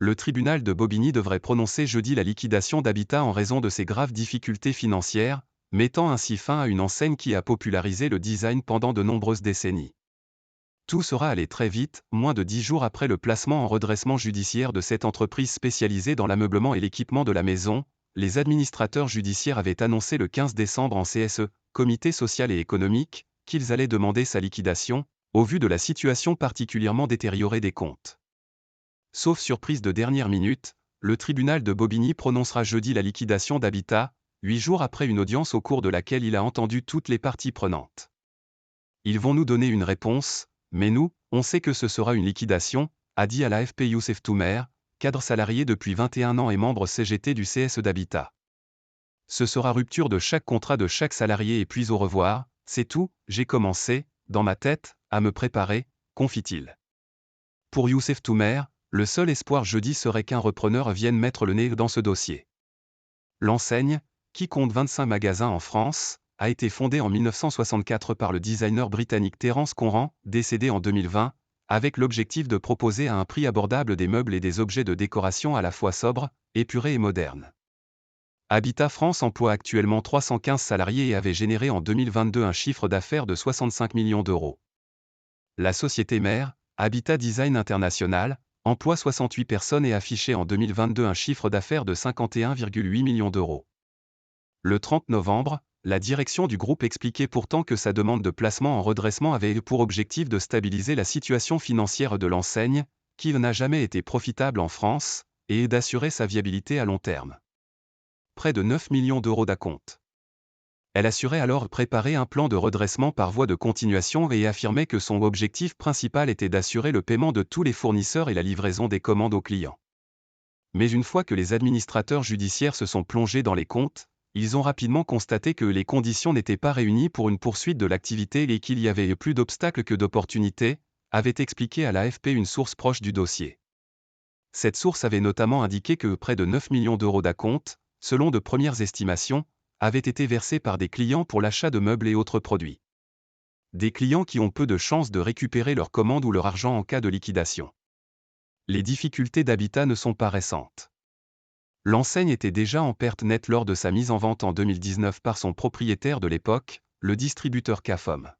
le tribunal de Bobigny devrait prononcer jeudi la liquidation d'Habitat en raison de ses graves difficultés financières, mettant ainsi fin à une enseigne qui a popularisé le design pendant de nombreuses décennies. Tout sera allé très vite, moins de 10 jours après le placement en redressement judiciaire de cette entreprise spécialisée dans l'ameublement et l'équipement de la maison. Les administrateurs judiciaires avaient annoncé le 15 décembre en CSE, Comité social et économique, qu'ils allaient demander sa liquidation, au vu de la situation particulièrement détériorée des comptes. Sauf surprise de dernière minute, le tribunal de Bobigny prononcera jeudi la liquidation d'Habitat, 8 jours après une audience au cours de laquelle il a entendu toutes les parties prenantes. Ils vont nous donner une réponse, mais nous, on sait que ce sera une liquidation, a dit à l'AFP Youssef Toumer, cadre salarié depuis 21 ans et membre CGT du CSE d'Habitat. Ce sera rupture de chaque contrat de chaque salarié et puis au revoir, c'est tout, j'ai commencé, dans ma tête, à me préparer, confie-t-il. Pour Youssef Toumer, le seul espoir jeudi serait qu'un repreneur vienne mettre le nez dans ce dossier. L'enseigne, qui compte 25 magasins en France, a été fondée en 1964 par le designer britannique Terence Conran, décédé en 2020, avec l'objectif de proposer à un prix abordable des meubles et des objets de décoration à la fois sobres, épurés et modernes. Habitat France emploie actuellement 315 salariés et avait généré en 2022 un chiffre d'affaires de 65 millions d'euros. La société mère, Habitat Design International, emploie 68 personnes et affichait en 2022 un chiffre d'affaires de 51,8 millions d'euros. Le 30 novembre, la direction du groupe expliquait pourtant que sa demande de placement en redressement avait pour objectif de stabiliser la situation financière de l'enseigne, qui n'a jamais été profitable en France, et d'assurer sa viabilité à long terme. Près de 9 millions d'euros d'acompte. Elle assurait alors préparer un plan de redressement par voie de continuation et affirmait que son objectif principal était d'assurer le paiement de tous les fournisseurs et la livraison des commandes aux clients. Mais une fois que les administrateurs judiciaires se sont plongés dans les comptes, ils ont rapidement constaté que les conditions n'étaient pas réunies pour une poursuite de l'activité et qu'il y avait plus d'obstacles que d'opportunités, avait expliqué à l'AFP une source proche du dossier. Cette source avait notamment indiqué que près de 9 millions d'euros d'acompte, selon de premières estimations, avaient été versés par des clients pour l'achat de meubles et autres produits. Des clients qui ont peu de chances de récupérer leur commande ou leur argent en cas de liquidation. Les difficultés d'Habitat ne sont pas récentes. L'enseigne était déjà en perte nette lors de sa mise en vente en 2019 par son propriétaire de l'époque, le distributeur Cafom.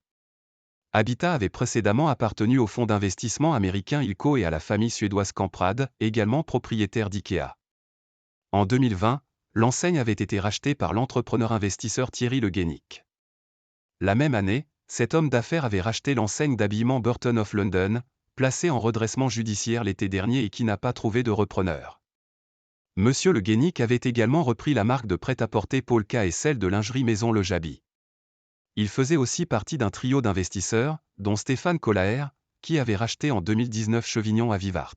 Habitat avait précédemment appartenu au fonds d'investissement américain Hilco et à la famille suédoise Kamprad, également propriétaire d'IKEA. En 2020, l'enseigne avait été rachetée par l'entrepreneur investisseur Thierry Le Guénic. La même année, cet homme d'affaires avait racheté l'enseigne d'habillement Burton of London, placée en redressement judiciaire l'été dernier et qui n'a pas trouvé de repreneur. Monsieur Le Guénic avait également repris la marque de prêt-à-porter Polka et celle de lingerie Maison Le Jabi. Il faisait aussi partie d'un trio d'investisseurs, dont Stéphane Collaert, qui avait racheté en 2019 Chevignon à Vivart.